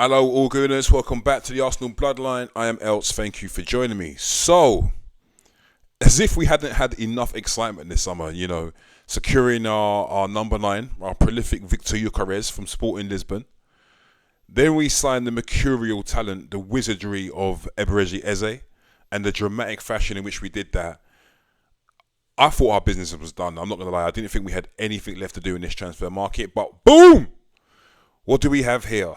Hello, all gooners. Welcome back to the Arsenal Bloodline. I am Elts. Thank you for joining me. So, as if we hadn't had enough excitement this summer, securing our number 9, our prolific Victor Gyökeres from Sporting Lisbon. Then we signed the mercurial talent, the wizardry of Eberechi Eze, and the dramatic fashion in which we did that. I thought our business was done. I'm not going to lie. I didn't think we had anything left to do in this transfer market. But boom! What do we have here?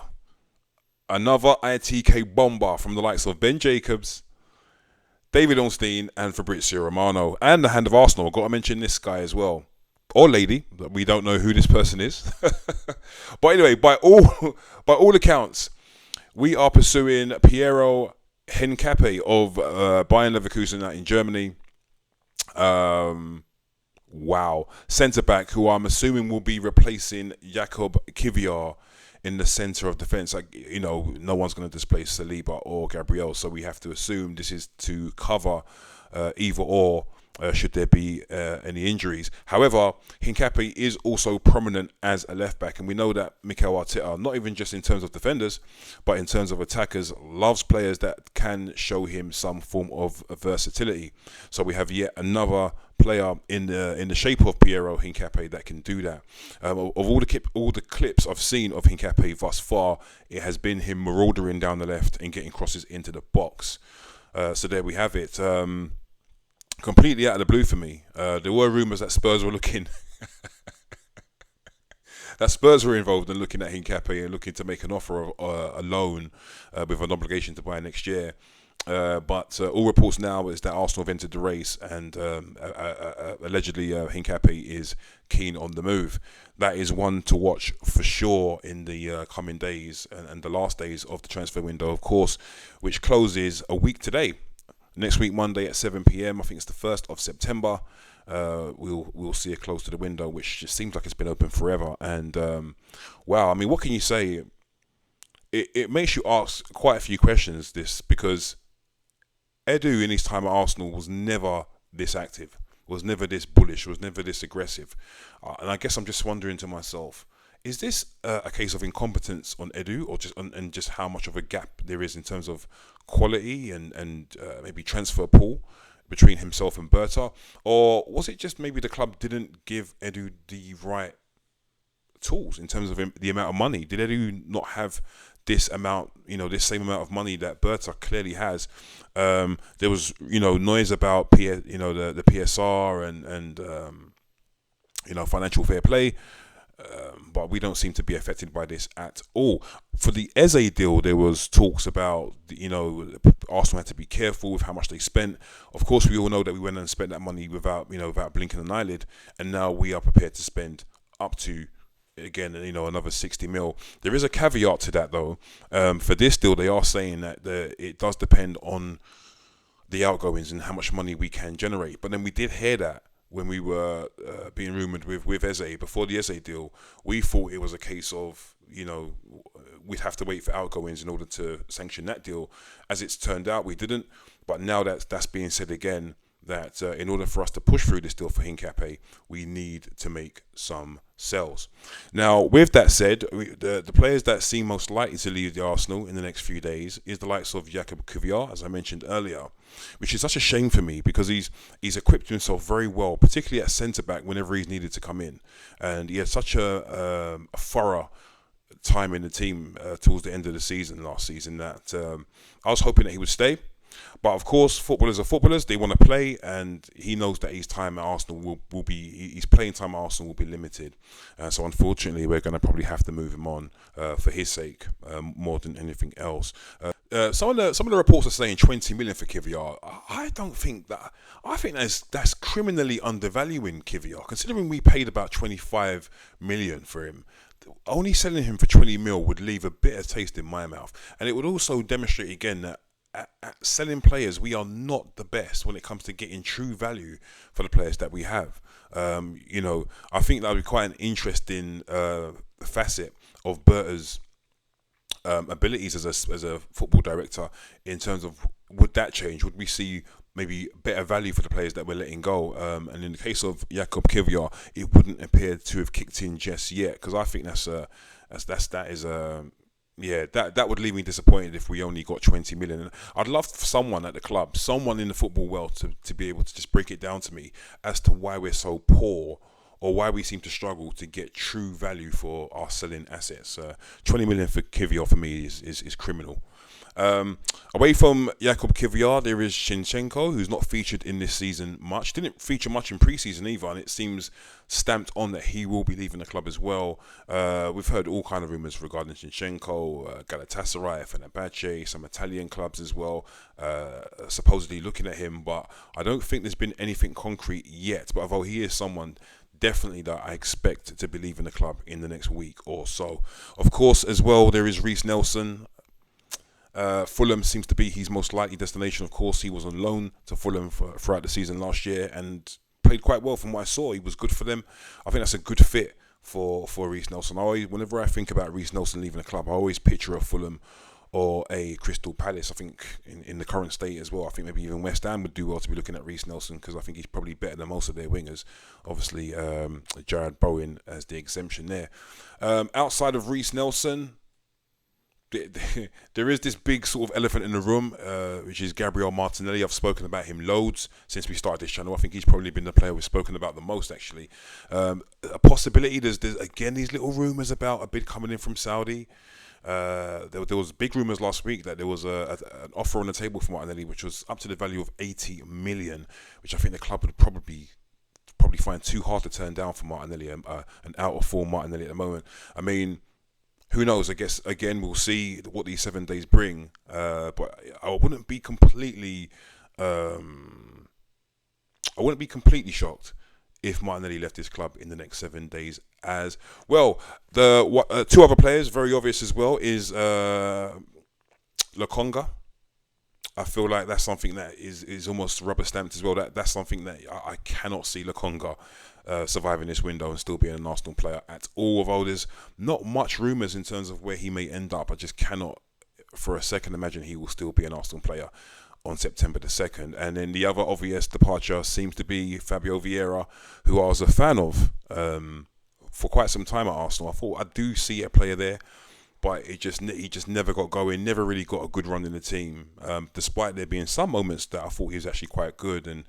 Another ITK bomber from the likes of Ben Jacobs, David Ornstein, and Fabrizio Romano. And the hand of Arsenal. I've got to mention this guy as well. Or lady. We don't know who this person is. But anyway, by all accounts, we are pursuing Piero Hincapie of Bayern Leverkusen in Germany. Wow. Centre-back, who I'm assuming will be replacing Jakub Kiwior in the centre of defence. No one's going to displace Saliba or Gabriel, so we have to assume this is to cover either or should there be any injuries. However, Hincapie is also prominent as a left-back, and we know that Mikel Arteta, not even just in terms of defenders, but in terms of attackers, loves players that can show him some form of versatility. So we have yet another player in the shape of Piero Hincapie that can do that. Of all the clips I've seen of Hincapie thus far, it has been him marauding down the left and getting crosses into the box. So there we have it. Completely out of the blue for me. There were rumours that Spurs were looking involved in looking at Hincapie and looking to make an offer of a loan with an obligation to buy next year. But all reports now is that Arsenal have entered the race, and allegedly Hincapie is keen on the move. That is one to watch for sure in the coming days and the last days of the transfer window, of course, which closes a week today. Next week, Monday at 7 p.m, I think it's the 1st of September, we'll see it close to the window, which just seems like it's been open forever. And wow, I mean, what can you say? It makes you ask quite a few questions, this, because Edu in his time at Arsenal was never this active, was never this bullish, was never this aggressive. And I guess I'm just wondering to myself, is this a case of incompetence on Edu, or just how much of a gap there is in terms of quality and maybe transfer pool between himself and Berta? Or was it just maybe the club didn't give Edu the right tools in terms of the amount of money? Did Edu not have this amount, this same amount of money that Berta clearly has? There was, noise about the PSR and financial fair play. But we don't seem to be affected by this at all. For the Eze deal, there was talks about, Arsenal had to be careful with how much they spent. Of course, we all know that we went and spent that money without blinking an eyelid, and now we are prepared to spend up to, again, another 60 mil. There is a caveat to that, though. For this deal, they are saying that it does depend on the outgoings and how much money we can generate. But then we did hear that when we were being rumoured with Eze, before the Eze deal, we thought it was a case of, we'd have to wait for outgoings in order to sanction that deal. As it's turned out, we didn't. But now that's being said again, that in order for us to push through this deal for Hincapie, we need to make some sales. Now, with that said, the players that seem most likely to leave the Arsenal in the next few days is the likes of Jakub Kiwior, as I mentioned earlier, which is such a shame for me because he's equipped himself very well, particularly at centre-back whenever he's needed to come in. And he had such a thorough time in the team towards the end of the season last season that I was hoping that he would stay. But of course, footballers are footballers. They want to play, and he knows that his time at Arsenal his playing time at Arsenal will be limited. So unfortunately, we're going to probably have to move him on for his sake more than anything else. Some of the reports are saying 20 million for Kiwior. I think that's criminally undervaluing Kiwior, considering we paid about 25 million for him. Only selling him for 20 mil would leave a bitter taste in my mouth, and it would also demonstrate again that at selling players, we are not the best when it comes to getting true value for the players that we have. I think that would be quite an interesting facet of Berta's abilities as a football director, in terms of, would that change? Would we see maybe better value for the players that we're letting go? And in the case of Jakub Kiwior, it wouldn't appear to have kicked in just yet, because I think that is Yeah, that would leave me disappointed if we only got 20 million. I'd love for someone at the club, someone in the football world, to be able to just break it down to me as to why we're so poor, or why we seem to struggle to get true value for our selling assets. 20 million for Kivior for me is criminal. Away from Jakub Kivior, there is Zinchenko, who's not featured in this season much. Didn't feature much in pre-season either, and it seems stamped on that he will be leaving the club as well. We've heard all kind of rumours regarding Zinchenko, Galatasaray, Fenerbahce, some Italian clubs as well, supposedly looking at him, but I don't think there's been anything concrete yet. But although he is someone definitely that I expect to be leaving the club in the next week or so. Of course, as well, there is Reiss Nelson. Fulham seems to be his most likely destination. Of course, he was on loan to Fulham throughout the season last year and played quite well from what I saw. He was good for them. I think that's a good fit for Reiss Nelson. Whenever I think about Reiss Nelson leaving the club, I always picture a Fulham or a Crystal Palace. I think in the current state as well, I think maybe even West Ham would do well to be looking at Reiss Nelson, because I think he's probably better than most of their wingers. Obviously, Jared Bowen as the exemption there. Outside of Reiss Nelson, there is this big sort of elephant in the room, which is Gabriel Martinelli. I've spoken about him loads since we started this channel. I think he's probably been the player we've spoken about the most, actually. A possibility, there's again these little rumours about a bid coming in from Saudi. There was big rumours last week that there was an offer on the table for Martinelli, which was up to the value of 80 million, which I think the club would probably find too hard to turn down for Martinelli, an out of form Martinelli at the moment. I mean, who knows? I guess again we'll see what these 7 days bring. But I wouldn't be completely shocked if Martinelli left his club in the next 7 days as well. The two other players, very obvious as well, is Lokonga. I feel like that's something that is almost rubber stamped as well. That's something that I cannot see Lokonga surviving this window and still being an Arsenal player at all. Although there's not much rumours in terms of where he may end up, I just cannot for a second imagine he will still be an Arsenal player on September the 2nd. And then the other obvious departure seems to be Fabio Vieira, who I was a fan of for quite some time at Arsenal. I thought I do see a player there, but he just never got going, never really got a good run in the team, despite there being some moments that I thought he was actually quite good and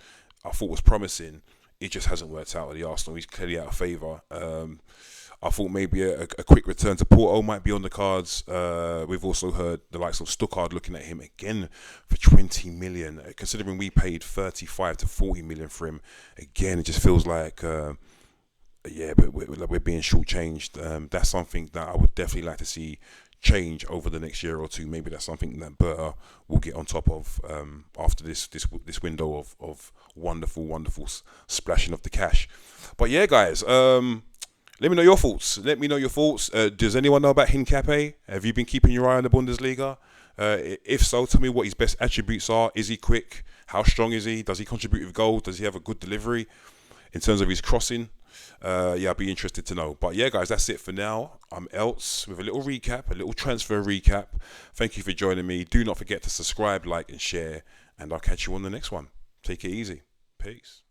I thought was promising. It just hasn't worked out with the Arsenal. He's clearly out of favour. I thought maybe a quick return to Porto might be on the cards. We've also heard the likes of Stuttgart looking at him again for 20 million. Considering we paid 35 to 40 million for him, again, it just feels like, but we're being shortchanged. That's something that I would definitely like to see change over the next year or two. Maybe that's something that Berta will get on top of after this window of wonderful splashing of the cash. But yeah, guys, let me know your thoughts. Does anyone know about Hincapie? Have you been keeping your eye on the Bundesliga? If so, tell me what his best attributes are. Is he quick? How strong is he? Does he contribute with goals? Does he have a good delivery in terms of his crossing? I'd be interested to know. But yeah, guys, that's it for now. I'm Elts with a little transfer recap. Thank you for joining me. Do not forget to subscribe, like, and share. And I'll catch you on the next one. Take it easy. Peace.